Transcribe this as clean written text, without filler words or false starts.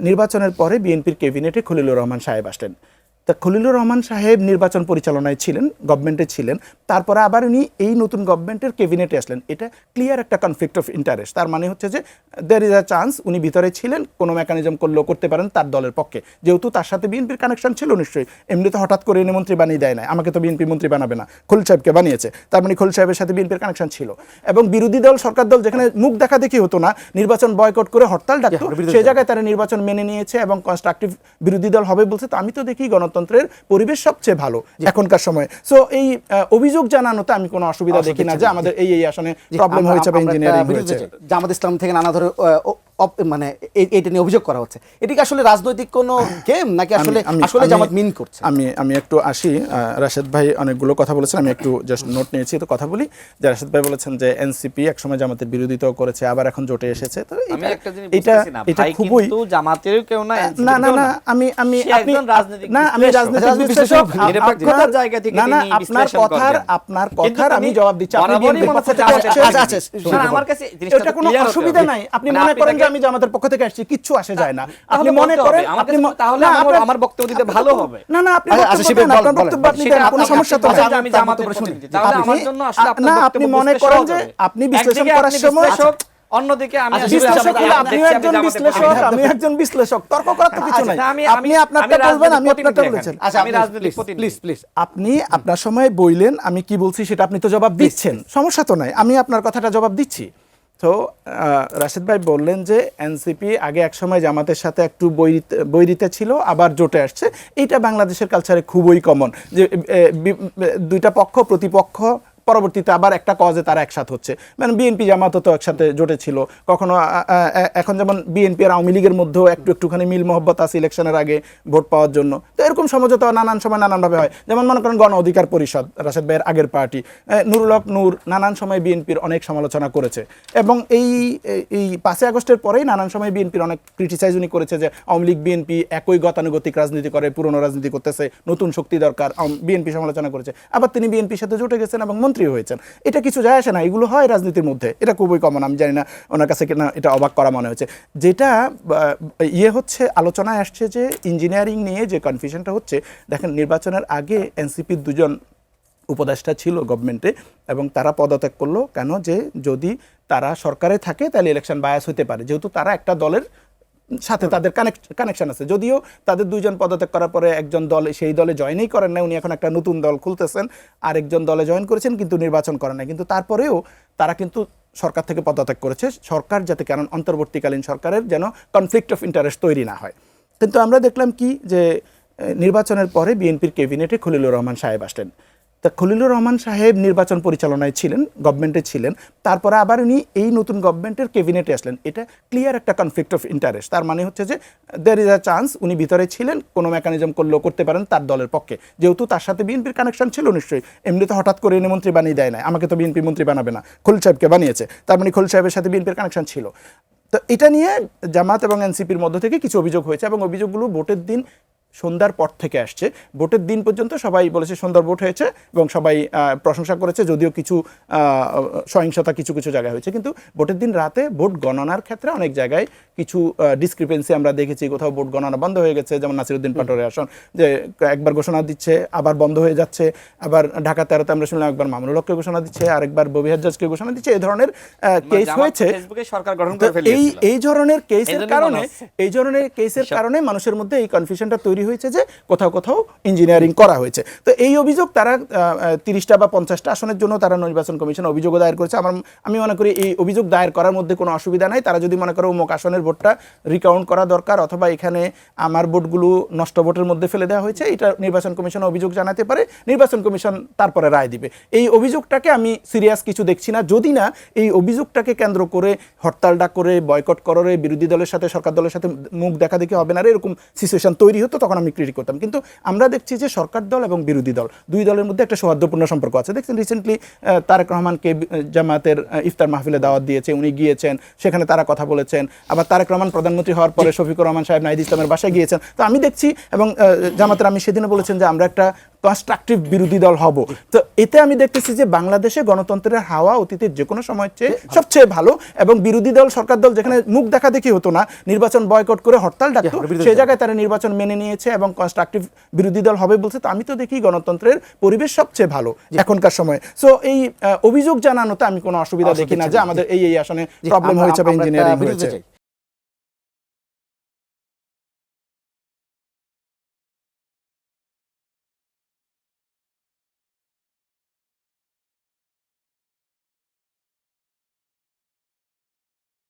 নির্বাচনের পরে বিএনপির ক্যাবিনেটে খলিলুর রহমান সাহেব আসলেন। তা খলিলুর রহমান সাহেব নির্বাচন পরিচালনায় ছিলেন, গভর্নমেন্টে ছিলেন, তারপরে আবার উনি এই নতুন গভর্নমেন্টের ক্যাবিনেটে আসলেন। এটা ক্লিয়ার একটা কনফ্লিক্ট অফ ইন্টারেস্ট। তার মানে হচ্ছে যে দেয়ার ইজ আ চান্স উনি ভিতরে ছিলেন, কোনো মেকানিজম করলেও করতে পারেন তার দলের পক্ষে, যেহেতু তার সাথে বিএনপির কানেকশন ছিল নিশ্চয়ই। এমনি তো হঠাৎ করে এনে মন্ত্রী বানিয়ে দেয় না, আমাকে তো বিএনপি মন্ত্রী বানাবে না, খলিল সাহেবকে বানিয়েছে। তার মানে খলিল সাহেবের সাথে বিএনপির কানেকশন ছিল। এবং বিরোধী দল, সরকার দল যেখানে মুখ দেখা দেখি হতো না, নির্বাচন বয়কট করে হরতাল ডাকতো, সেই জায়গায় তারা নির্বাচন মেনে নিয়েছে এবং কনস্ট্রাকটিভ বিরোধী দল হবে বলছে। তো আমি তো দেখি গণতন্ত্রের পরিবেশ সবচেয়ে ভালো এখনকার সময়। সো এই অভিযোগ জানানোতে আমি কোনো অসুবিধা দেখি না যে আমাদের এই আসনে প্রবলেম হয়েছে বা ইঞ্জিনিয়ারিং হয়েছে। জামাত ইসলাম থেকে নানা ধরনের মানে এইটা নিয়ে অভিযোগ করা হচ্ছে। এটা কি আসলে রাজনৈতিক কোনো গেম নাকি আসলে জামাত মিন করছে? আমি একটু আসি। রাশেদ ভাই অনেকগুলো কথা বলেছেন, আমি একটু জাস্ট নোট নিয়েছি, তো কথা বলি। যে রাশেদ ভাই বলেছেন যে এনসিপি একসময় জামাতের বিরোধিতাও করেছে, আবার এখন জোটে এসেছে। তো এটা খুবই জামাতের কেউ না না আমি একজন রাজনৈতিক না আমি রাজনৈতিক বিশ্লেষক আপনার জায়গা থেকে না আপনার কথার আমি জবাব দিচ্ছি। আপনি আমার কাছে এটা কোনো অসুবিধা নাই। আপনি মনে করেন যে আমি জামাতের পক্ষ থেকে আসছি, কিচ্ছু আসে যায় না। আপনি মনে করেন তাহলে আমার বক্তব্য দিতে ভালো হবে। না আপনি আপনার বক্তব্য আপনি দেন, কোনো সমস্যা তো নাই। আমি জামাতের প্রতিনিধি, তাহলে আমার জন্য আসলে আপনার না আপনি মনে করেন যে আপনি বিশ্লেষণ করার সময় অন্যদিকে আমি একজন বিশ্লেষক, তর্ক করার তো কিছু নাই। আপনি আপনারটা বলবেন, আমি আপনারটা বলেছেন। আমি রাজনৈতিক প্রতিনিধি, প্লিজ আপনি আপনার সময় বললেন, আমি কি বলছি সেটা আপনি তো জবাব দিচ্ছেন, সমস্যা তো নাই, আমি আপনার কথাটা জবাব দিচ্ছি। তো রাশেদ ভাই বললেন যে এনসিপি আগে একসময় জামাতের সাথে একটু বৈরিতে ছিল, আবার জোটে আসছে। এইটা বাংলাদেশের কালচারে খুবই কমন, যে দুইটা পক্ষ প্রতিপক্ষ পরবর্তীতে আবার একটা কজে তারা একসাথে হচ্ছে। মানে বিএনপি জামাতও তো একসাথে জোটে ছিল কখনো। এখন যেমন বিএনপি আর আওয়ামী লীগের মধ্যেও একটুখানি মিল মহব্বত আছে ইলেকশনের আগে ভোট পাওয়ার জন্য। তো এরকম সমঝোতা নানান সময় নানানভাবে হয়। যেমন মনে করেন গণ অধিকার পরিষদ, রাশেদ ভাইয়ের আগের পার্টি, নুরুল হক নূর নানান সময় বিএনপির অনেক সমালোচনা করেছে। এবং এই 5ই আগস্টের পরেই নানান সময় বিএনপির অনেক ক্রিটিসাইজ উনি করেছে যে আওয়ামী লীগ বিএনপি একই গতানুগতিক রাজনীতি করে, পুরনো রাজনীতি করতেছে, নতুন শক্তি দরকার, বিএনপি সমালোচনা করেছে। আবার তিনি বিএনপির সাথে জোটে গেছেন এবং মন্ত্রী হয়েছেন। এটা কিছু যায় আসে না, এগুলো হয় রাজনীতির মধ্যে, এটা খুবই কমন। আমি জানি না ওনার কাছে কিনা এটা অবাক করা মনে হচ্ছে। যেটা হচ্ছে আলোচনায় আসছে যে ইঞ্জিনিয়ারিং নিয়ে যে কনফিউশনটা হচ্ছে, দেখেন নির্বাচনের আগে এনসিপির দুজন উপদেষ্টা ছিল গভর্নমেন্টে এবং তারা পদত্যাগ করলো কেন? যে যদি তারা সরকারে থাকে তাহলে ইলেকশন বায়াস হতে পারে, যেহেতু তারা একটা দলের সাথে তাদের কানেকশন আছে। যদিও তাদের দুইজন পদত্যাগ করার পরে একজন দল সেই দলে জয়েনই করেন না, উনি এখন একটা নতুন দল খুলতেছেন, আরেকজন দলে জয়েন করেছেন কিন্তু নির্বাচন করেন না। কিন্তু তারপরেও তারা কিন্তু সরকার থেকে পদত্যাগ করেছে, সরকার যাতে কারণ অন্তর্বর্তীকালীন সরকারের যেন কনফ্লিক্ট অফ ইন্টারেস্ট তৈরি না হয়। কিন্তু আমরা দেখলাম কি যে নির্বাচনের পরে বিএনপির ক্যাবিনেটে খলিলুর রহমান সাহেব আসলেন। তা খলিলুর রহমান সাহেব নির্বাচন পরিচালনায় ছিলেন, গভর্নমেন্টে ছিলেন, তারপরে আবার উনি এই নতুন গভর্নমেন্টের ক্যাবিনেটে আসলেন। এটা ক্লিয়ার একটা কনফ্লিক্ট অফ ইন্টারেস্ট। তার মানে হচ্ছে যে দেয়ার ইজ আ চান্স উনি ভিতরে ছিলেন, কোনো মেকানিজম করলেও করতে পারেন তার দলের পক্ষে, যেহেতু তার সাথে বিএনপির কানেকশন ছিল নিশ্চয়ই। এমনি তো হঠাৎ করে এনে মন্ত্রী বানিয়ে দেয় না, আমাকে তো বিএনপি মন্ত্রী বানাবে না, খলিল সাহেবকে বানিয়েছে। তার মানে খলিল সাহেবের সাথে বিএনপির কানেকশন ছিল। তো এটা নিয়ে জামাত এবং এনসিপির মধ্য থেকে কিছু অভিযোগ হয়েছে এবং অভিযোগগুলো ভোটের দিন সন্ধ্যার পর থেকে আসছে। ভোটের দিন পর্যন্ত সবাই বলেছে সুন্দর ভোট হয়েছে এবং সবাই প্রশংসা করেছে, যদিও কিছু সহিংসতা কিছু জায়গায় হয়েছে। কিন্তু ভোটের দিন রাতে ভোট গণনার ক্ষেত্রে অনেক জায়গায় কিছু ডিসক্রিপেন্সি আমরা দেখেছি। কোথাও ভোট গণনা বন্ধ হয়ে গেছে, যেমন নাসিরউদ্দিন পাটোয়ারি আসন, যে একবার ঘোষণা দিচ্ছে আবার বন্ধ হয়ে যাচ্ছে। আবার ঢাকা 13-তে আমরা শুনলাম একবার মামুনুল হককে ঘোষণা দিচ্ছে, আরেকবার ববিহার জাজকে ঘোষণা দিচ্ছে। এই ধরনের কেস হয়েছে। এই ধরনের কেসের কারণে মানুষের মধ্যে এই কনফিউশনটা তৈরি হয়েছে যে কোথাও ইঞ্জিনিয়ারিং করা হয়েছে। তো এই অভিযোগ তারা 30টা বা 50টা আসনের জন্য তারা নির্বাচন কমিশন অভিযোগ দায়ের করেছে। আমি মনে করি এই অভিযোগ দায়ের করার মধ্যে কোনো অসুবিধা নাই। তারা যদি মনে করে অমুক আসনের ভোটটা রিকাউন্ট করা দরকার অথবা এখানে আমার ভোটগুলো নষ্ট ভোটের মধ্যে ফেলে দেওয়া হয়েছে, এটা নির্বাচন কমিশন অভিযোগ জানাতে পারে, নির্বাচন কমিশন তারপরে রায় দিবে। এই অভিযোগটাকে আমি সিরিয়াস কিছু দেখছি না, যদি না এই অভিযোগটাকে কেন্দ্র করে হরতালটা করে বয়কট করে বিরোধী দলের সাথে সরকার দলের সাথে মুখ দেখাদেখি হবে না, এরকম সিচুয়েশন তৈরি হতো, তখন আমি ক্রিটিক করতাম। কিন্তু আমরা দেখছি যে সরকার দল এবং বিরোধী দল দুই দলের মধ্যে একটা সৌহার্দ্যপূর্ণ সম্পর্ক আছে। দেখছেন রিসেন্টলি তারেক রহমানকে জামাতের ইফতার মাহফিলে দাওয়াত দিয়েছে, উনি গিয়েছেন, সেখানে তারা কথা বলেছেন। আবার তারেক রহমান প্রধানমন্ত্রী হওয়ার পরে শফিকুর রহমান সাহেব নাহিদ ইসলামের বাসায় গিয়েছেন। তো আমি দেখছি এবং জামাতের আমি সেদিনও বলেছেন যে আমরা একটা কনস্ট্রাকটিভ বিরোধী দল হব। তো এতে আমি দেখতেছি যে বাংলাদেশে গণতন্ত্রের হাওয়া অতীতের যে কোনো সময়ের চেয়ে সবচেয়ে ভালো, এবং বিরোধী দল সরকার দল যেখানে মুখ দেখা দেখি হতো না, নির্বাচন বয়কট করে হরতাল ডাকতো, সেই জায়গায় তারা নির্বাচন মেনে নিয়েছে এবং কনস্ট্রাকটিভ বিরোধী দল হবে বলছে। তো আমি তো দেখি গণতন্ত্রের পরিবেশ সবচেয়ে ভালো এখনকার সময়। সো এই অভিযোগ জানানোতে আমি কোনো অসুবিধা দেখি না যে আমাদের এই আসনে প্রবলেম হয়েছে বা ইঞ্জিনিয়ারিং হয়েছে।